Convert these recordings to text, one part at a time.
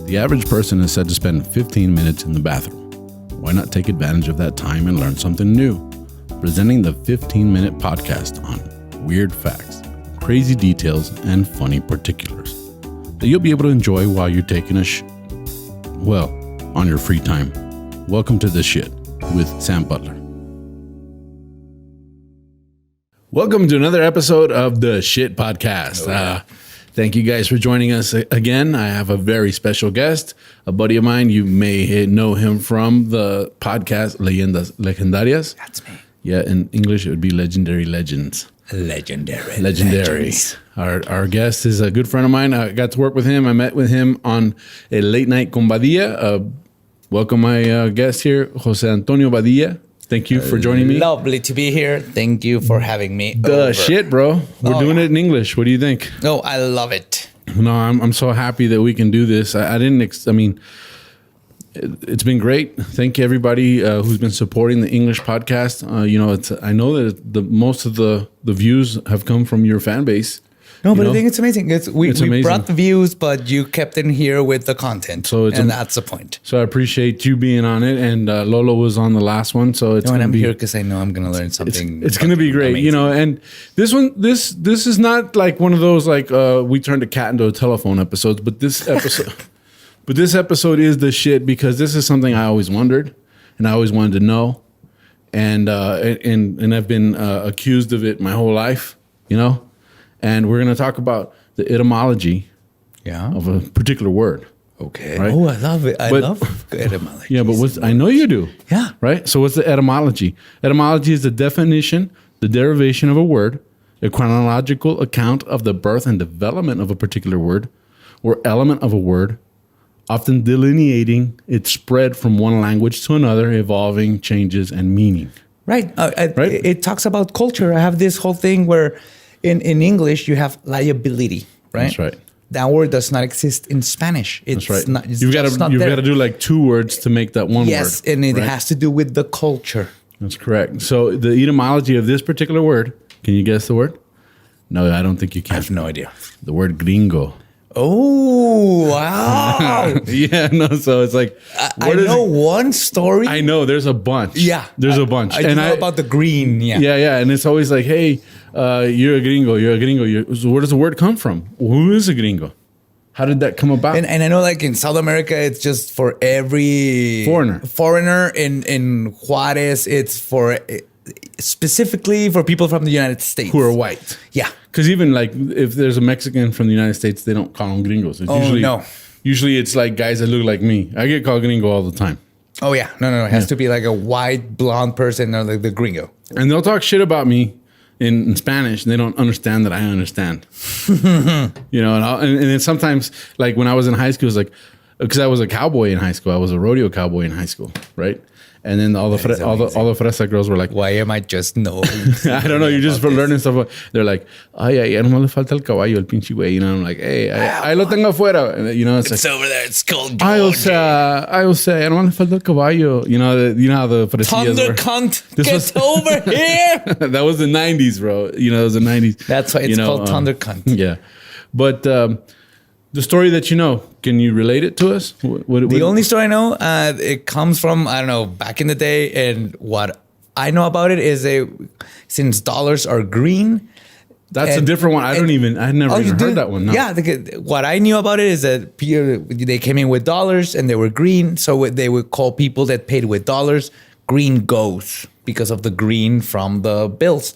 The average person is said to spend 15 minutes in the bathroom. Why not take advantage of that time and learn something new? Presenting the 15-minute podcast on weird facts, crazy details, and funny particulars that you'll be able to enjoy while you're taking on your free time. Welcome to The Shit with Sam Butler. Welcome to another episode of The Shit Podcast. Thank you guys for joining us again. I have a very special guest, a buddy of mine. You may know him from the podcast Leyendas Legendarias. That's me. Yeah, in English it would be Legendary Legends. Legendary. Legends. Our guest is a good friend of mine. I got to work with him. I met with him on a late night con Badia. Welcome my guest here, Jose Antonio Badia. Thank you for joining me. Lovely to be here. Thank you for having me. The shit, bro. We're doing it in English. What do you think? No, I love it. No, I'm so happy that we can do this. It's been great. Thank you everybody who's been supporting the English podcast. I know that most of the views have come from your fan base. No, but I think it's amazing. We amazing. Brought the views, but you kept in here with the content. And that's the point. So I appreciate you being on it. And Lolo was on the last one. So it's I'm here because I know I'm going to learn something. It's going to be great. Amazing. And this one, this is not like one of those we turned a cat into a telephone episodes, but this episode, this episode is the shit because this is something I always wondered and I always wanted to know. And I've been accused of it my whole life, And we're going to talk about the etymology of a particular word. Okay. Right? Oh, I love it. I love etymology. Yeah, but I know you do. Yeah. Right? So what's the etymology? Etymology is the definition, the derivation of a word, a chronological account of the birth and development of a particular word or element of a word, often delineating its spread from one language to another, evolving changes and meaning. Right. Right? It talks about culture. I have this whole thing where in English you have liability, right? That's right. That word does not exist in Spanish. That's right. Not, it's you've got to do like two words to make that one word. Yes, and it has to do with the culture. That's correct. So the etymology of this particular word, can you guess the word? No, I don't think you can. I have no idea. The word gringo. Oh, wow. Yeah, no, so it's like... I know one story. I know, there's a bunch. Yeah. There's a bunch. I know about the green, yeah. Yeah, and it's always like, hey, you're a gringo. So where does the word come from? Who is a gringo? How did that come about? And I know like in South America, it's just for every... Foreigner. In Juarez, it's for... specifically for people from the United States. Who are white. Yeah. Because even like if there's a Mexican from the United States, they don't call them gringos. It's usually it's like guys that look like me. I get called gringo all the time. Oh yeah. No. It has to be like a white blonde person or like the gringo. And they'll talk shit about me in Spanish and they don't understand that I understand. And then sometimes like when I was in high school, it was like, because I was a cowboy in high school. I was a rodeo cowboy in high school, right? And then all the fresa girls were like, why am I just no? I don't know. You're just learning stuff. They're like, ay, no le falta el caballo, el pinche güey. I'm like, hey, ahí lo tengo afuera. And, it's like, over there. It's called I say, no le falta el caballo. You know how the fresillas Thunder were. cunt, get over here. That was the 90s, bro. It was the 90s. That's why it's called Thunder cunt. Yeah. But the story that can you relate it to us? The only story I know, it comes from, I don't know, back in the day. And what I know about it is since dollars are green. That's a different one. I never even heard that one. No. Yeah. What I knew about it is that they came in with dollars and they were green. So they would call people that paid with dollars gringos because of the green from the bills.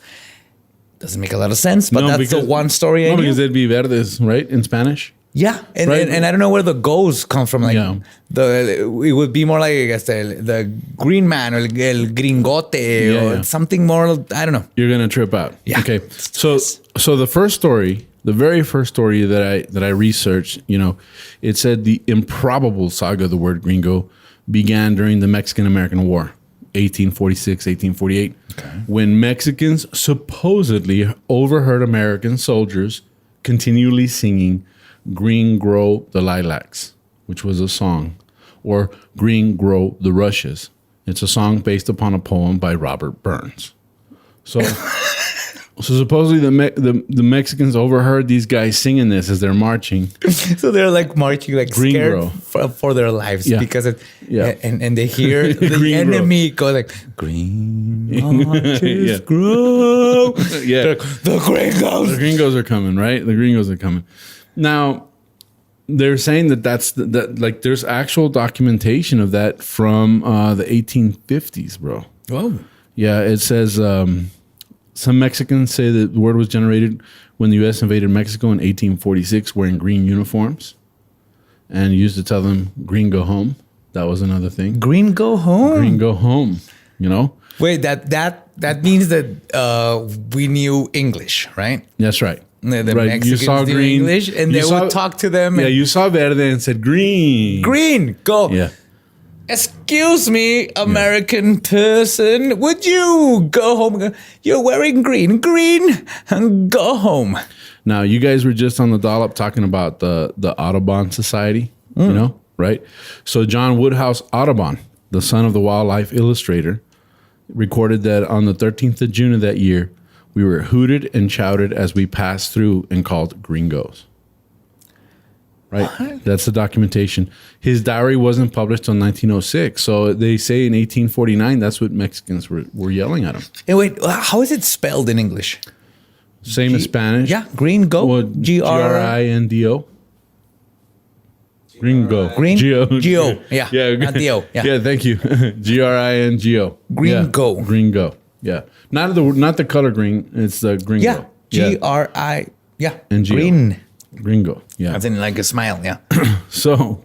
Doesn't make a lot of sense, but that's the one story I knew. Because they'd be verdes, right, in Spanish? Yeah, and I don't know where the goes come from. Like it would be more like I guess the green man or el gringote or something more. I don't know. You're gonna trip out. Yeah. Okay. So the very first story that I researched, it said the improbable saga of the word gringo began during the Mexican-American War, 1846, 1848, when Mexicans supposedly overheard American soldiers continually singing "Green Grow the Lilacs," which was a song, or "Green Grow the Rushes." It's a song based upon a poem by Robert Burns. So So supposedly the Mexicans overheard these guys singing this as they're marching. So they're like marching, like Gringo. scared for their lives because and they hear the Gringo. enemy go like green marches Yeah. grow. Yeah. They're like, the Gringos. The Gringos are coming, right? The Gringos are coming. Now, they're saying that like there's actual documentation of that from the 1850s, bro. Whoa. Yeah, it says some Mexicans say that the word was generated when the U.S. invaded Mexico in 1846 wearing green uniforms and used to tell them green go home. That was another thing. Green go home. Green go home, you know? Wait, that means that we knew English, right? That's right. The right. Mexicans You saw knew green. English, and You they saw- would talk to them. Yeah, and, you saw verde and said green. green, go. Yeah. Excuse me, American person, would you go home? You're wearing green, and go home. Now, you guys were just on the dollop talking about the Audubon Society, you know, right? So John Woodhouse Audubon, the son of the wildlife illustrator, recorded that on the 13th of June of that year, we were hooted and shouted as we passed through and called gringos. Right? What? That's the documentation. His diary wasn't published until 1906. So they say in 1849, that's what Mexicans were yelling at him. And wait, how is it spelled in English? Same as Spanish. Yeah, green go. Well, G-R-I. Grindo. Gringo. Green? Geo. Geo. Yeah. Yeah. Not D-O. Yeah. Yeah, thank you. Gringo. Gringo. Yeah. Gringo. Yeah. Not the color green. It's the gringo. Yeah. G-R-I. Yeah. And Geo. Green. Gringo. Yeah. As in like a smile. Yeah. So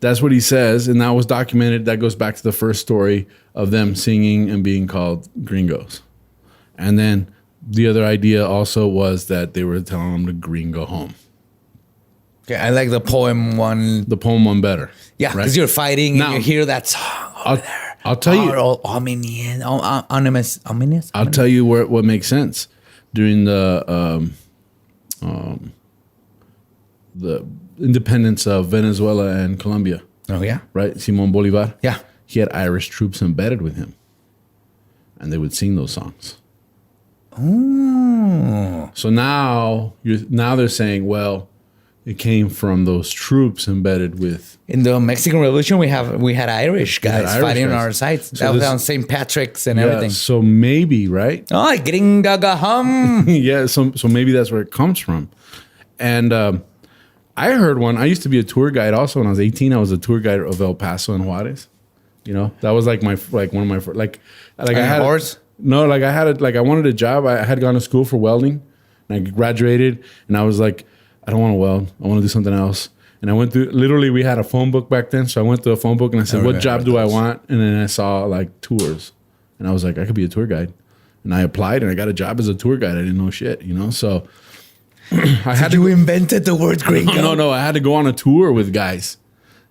that's what he says. And that was documented. That goes back to the first story of them singing and being called gringos. And then the other idea also was that they were telling them to gringo home. Okay. I like the poem one. The poem one better. Yeah. Because you're fighting Now- and you hear that song over there. I'll tell you. All ominous. Ominous. I'll tell you what makes sense during the independence of Venezuela and Colombia, Oh, yeah. right? Simon Bolivar. Yeah. He had Irish troops embedded with him, and they would sing those songs. Oh. So now they're saying, well, it came from those troops embedded with. In the Mexican Revolution, we had Irish guys Irish fighting on guys. our sides. So That was this- on St. Patrick's and everything. So maybe, right? Oh, gringagahum. Yeah. So maybe that's where it comes from. And I heard one. I used to be a tour guide also when I was 18. I was a tour guide of El Paso and Juarez. You know, that was like one of my first, like I had horse? No, like I wanted a job. I had gone to school for welding, and I graduated, and I was like, I don't want to weld. I want to do something else. And I went through. Literally, we had a phone book back then, so I went to a phone book and I said, "What job do I want?" And then I saw like tours, and I was like, I could be a tour guide. And I applied, and I got a job as a tour guide. I didn't know shit, you know. So I had You invented the word gringo. no. I had to go on a tour with guys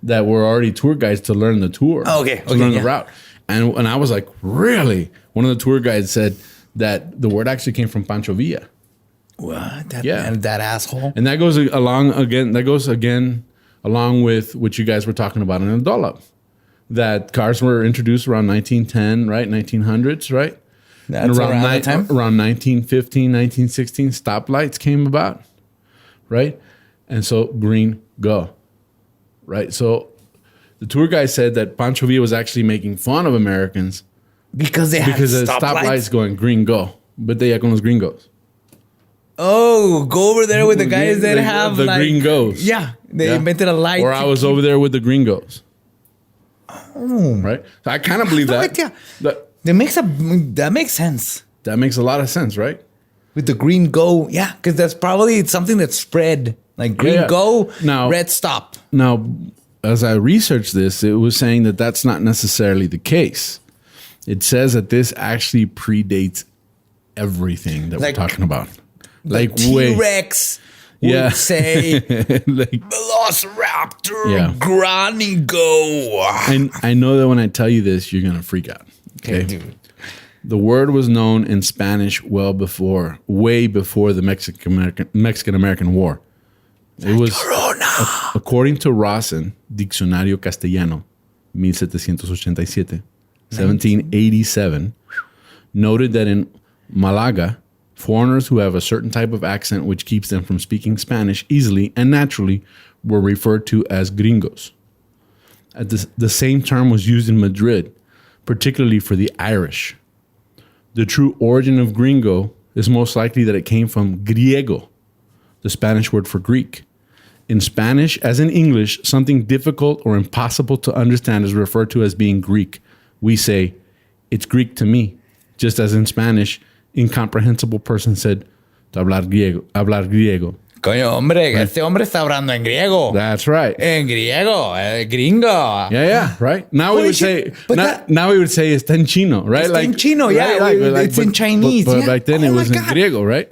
that were already tour guides to learn the tour. Oh, okay, To learn yeah. the route. And I was like, really? One of the tour guides said that the word actually came from Pancho Villa. What? Yeah. That asshole. And that goes again along with what you guys were talking about in the dollop. That cars were introduced around 1910, right? 1900s, right? That's around that time? Around 1915, 1916, stoplights came about, right? And so green, go, right? So the tour guy said that Pancho Villa was actually making fun of Americans Because they because had the stoplights stoplights. going green, go. But they con los gringos. Oh, go over there with the guys that have the like, gringos. Yeah, they Yeah. invented a light. Or I was over there with the gringos. Oh. Right? So I kind of believe No that. idea. that. That makes sense. That makes a lot of sense, right? With the green go, yeah, because that's probably something that spread. Like green Yeah. go, Now- red stop. Now, as I researched this, it was saying that that's not necessarily the case. It says that this actually predates everything that Like- we're talking about. Like way. T-Rex would Yeah. say Like, Velociraptor, Yeah. Granny go. I know that when I tell you this, you're going to freak out. Okay. dude. The word was known in Spanish way before the Mexican-American War. It was, according to Rawson, Diccionario Castellano, 1787, 1787, noted that in Malaga, Foreigners who have a certain type of accent which keeps them from speaking Spanish easily and naturally were referred to as gringos. The same term was used in Madrid, particularly for the Irish. The true origin of gringo is most likely that it came from griego, the Spanish word for Greek. In Spanish, as in English, something difficult or impossible to understand is referred to as being Greek. We say, it's Greek to me, just as in Spanish, incomprehensible person said, hablar griego. Coño, hombre, este hombre está hablando en griego. That's right. En griego, gringo. Yeah, right. Now we would say, now we would say it's en chino, right? It's en chino, yeah. It's in Chinese. But yeah. back then it was in griego, right?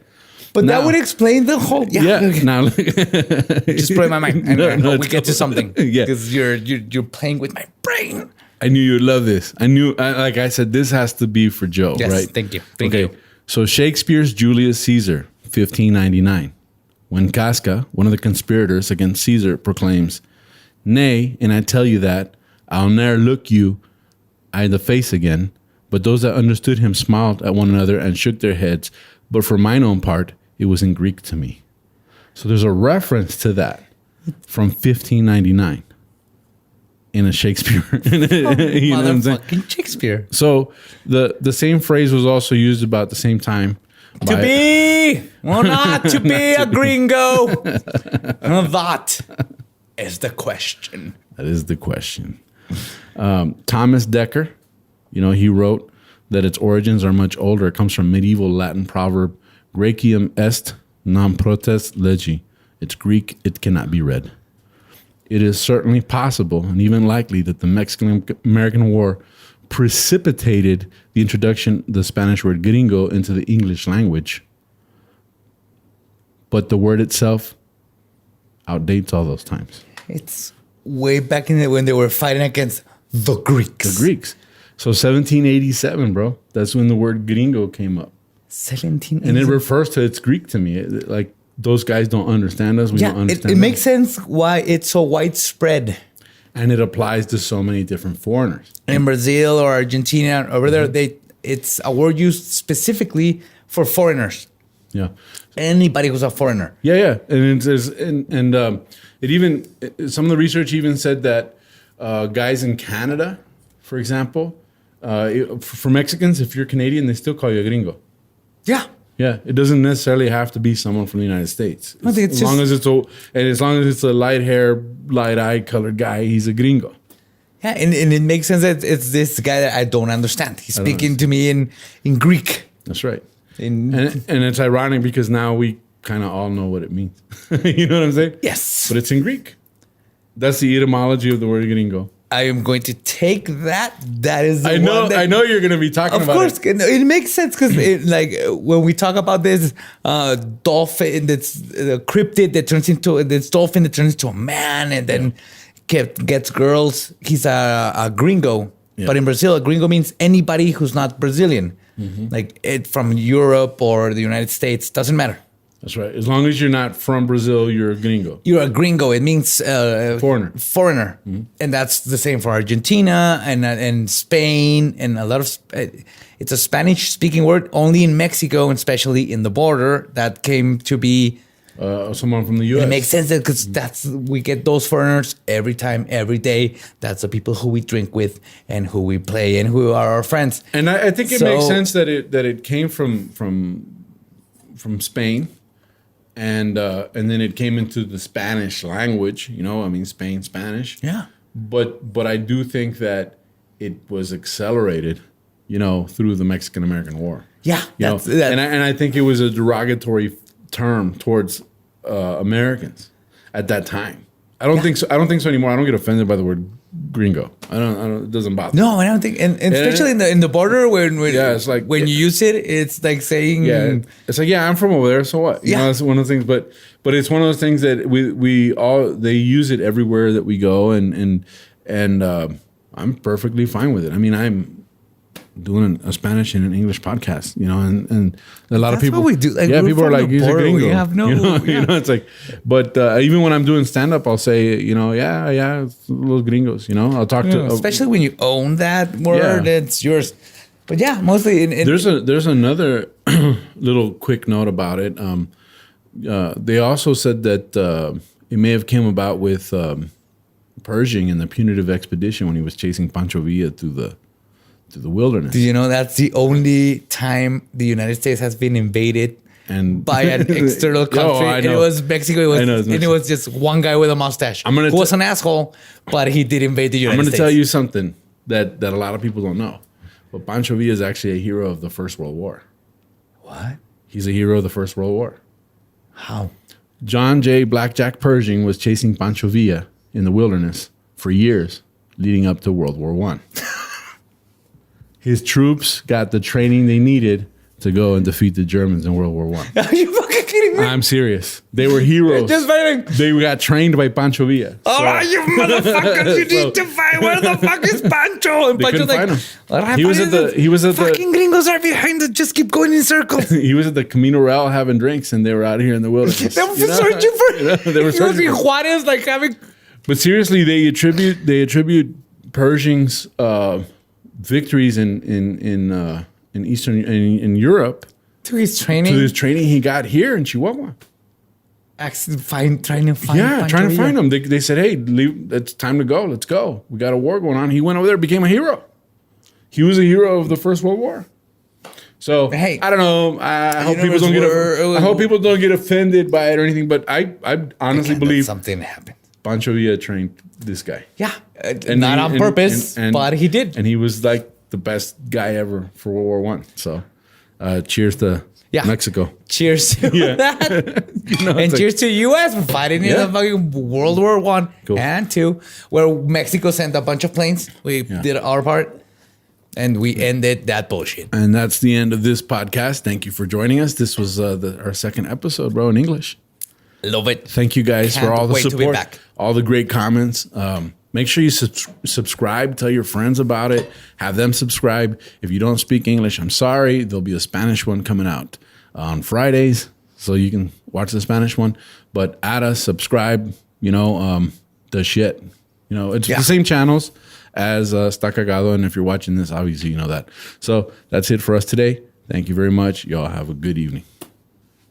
But now, that would explain the whole. Yeah. Now just blow my mind. And I hope we get to something. Yeah. Because you're playing with my brain. I knew you'd love this. Like I said, this has to be for Joe, yes, right? Thank you. Thank you. So Shakespeare's Julius Caesar, 1599. When Casca, one of the conspirators against Caesar, proclaims, "Nay, and I tell you that, I'll ne'er look you in the face again." But those that understood him smiled at one another and shook their heads. But for mine own part, it was in Greek to me. So there's a reference to that from 1599 in a Shakespeare. You know what I'm saying? Motherfucking Shakespeare. So the same phrase was also used about the same time. To be or not to be a gringo. That is the question. That is the question. Thomas Dekker, he wrote that its origins are much older. It comes from medieval Latin proverb, Graecium est non potest legi. It's Greek, it cannot be read. It is certainly possible and even likely that the Mexican-American War precipitated the introduction of the Spanish word gringo into the English language. But the word itself outdates all those times. It's way back when they were fighting against the Greeks. The Greeks. So 1787, bro. That's when the word gringo came up. 1787. And it refers to, it's Greek to me. Like, those guys don't understand us. We don't understand it makes sense why it's so widespread. And it applies to so many different foreigners. In Brazil or Argentina, over there, it's a word used specifically for foreigners. Yeah. Anybody who's a foreigner. Yeah. And it even, some of the research even said that guys in Canada, for example, for Mexicans, if you're Canadian, they still call you a gringo. Yeah. Yeah, it doesn't necessarily have to be someone from the United States. As long as it's a light hair, light eye colored guy, he's a gringo. Yeah, and it makes sense that it's this guy that I don't understand. He's speaking to me in Greek. That's right. And it's ironic because now we kind of all know what it means. You know what I'm saying? Yes. But it's in Greek. That's the etymology of the word gringo. I am going to take that. That is the I know. one that, I know you're going to be talking about it. Of course, it makes sense because when we talk about this dolphin that's cryptid that turns into this dolphin that turns into a man and then gets girls. He's a gringo, but in Brazil, a gringo means anybody who's not Brazilian, like it from Europe or the United States. Doesn't matter. That's right. As long as you're not from Brazil, you're a gringo. You're a gringo. It means foreigner. And that's the same for Argentina and Spain and a lot of. It's a Spanish-speaking word only in Mexico and especially in the border that came to be. Someone from the U.S. It makes sense because we get those foreigners every time, every day. That's the people who we drink with and who we play and who are our friends. And I think it makes sense that it came from Spain. And then it came into the Spanish language, Spain, Spanish. Yeah. But I do think that it was accelerated, through the Mexican-American War. Yeah. And I think it was a derogatory term towards Americans at that time. I don't think so. I don't think so anymore. I don't get offended by the word gringo. I don't. It doesn't bother me. No, I don't think. And especially in the border when it's like when you use it, it's like saying it's like I'm from over there. So what? That's one of the things. But it's one of those things that they use it everywhere that we go, and I'm perfectly fine with it. I mean, I'm doing a Spanish and an English podcast, and a lot of people. That's what we do. Like, people are like, he's a gringo. We have no. It's like, but even when I'm doing stand up, I'll say, it's little gringos. I'll talk to, especially when you own that word, it's yours. But yeah, mostly There's another little quick note about it. They also said that it may have came about with Pershing and the punitive expedition when he was chasing Pancho Villa through the wilderness. Do you know that's the only time the United States has been invaded And by an external country? I And it know. was Mexico. It was, I know, it's and it was just one guy with a mustache who was an asshole, but he did invade the United I'm going States. to tell you something that a lot of people don't know. But Pancho Villa is actually a hero of the First World War. What? He's a hero of the First World War. How? John J. Blackjack Pershing was chasing Pancho Villa in the wilderness for years leading up to World War I. His troops got the training they needed to go and defeat the Germans in World War I. Are you fucking kidding me? I'm serious. They were heroes. Just fighting. They got trained by Pancho Villa. Oh, you motherfuckers! You need to find where the fuck is Pancho? And They Pancho's couldn't like, find him. He was at the fucking gringos are behind us. Just keep going in circles. he was at the Camino Real having drinks, and they were out here in the wilderness. They were searching for. They were He was searching in for. Juarez, like having. But seriously, they attribute Pershing's victories in Eastern in Europe To his training. to his training he got here in Chihuahua. Trying to find. Yeah, Pancho trying to Villa. find him. They said, "Hey, leave. It's time to go. Let's go. We got a war going on." He went over there, became a hero. He was a hero of the First World War. So Hey, I don't know. I hope know, people don't I I hope people don't get offended by it or anything. But I honestly believe something happened. Pancho Villa trained this guy. Yeah, And not he- on and- purpose, and- but he did. And he was like the best guy ever for World War One. So, cheers to Mexico. Cheers to that, and it's cheers to U.S. for fighting in Yeah. the fucking World War I Cool. and II, where Mexico sent a bunch of planes. We did our part, and we ended that bullshit. And that's the end of this podcast. Thank you for joining us. This was our second episode, bro, in English. Love it. Thank you guys Can't for all the wait to be support, back. all the great comments. Make sure you subscribe, tell your friends about it, have them subscribe. If you don't speak English, I'm sorry. There'll be a Spanish one coming out on Fridays, so you can watch the Spanish one. But add us, subscribe, the shit. It's the same channels as Está Cagado. And if you're watching this, obviously you know that. So that's it for us today. Thank you very much. Y'all have a good evening.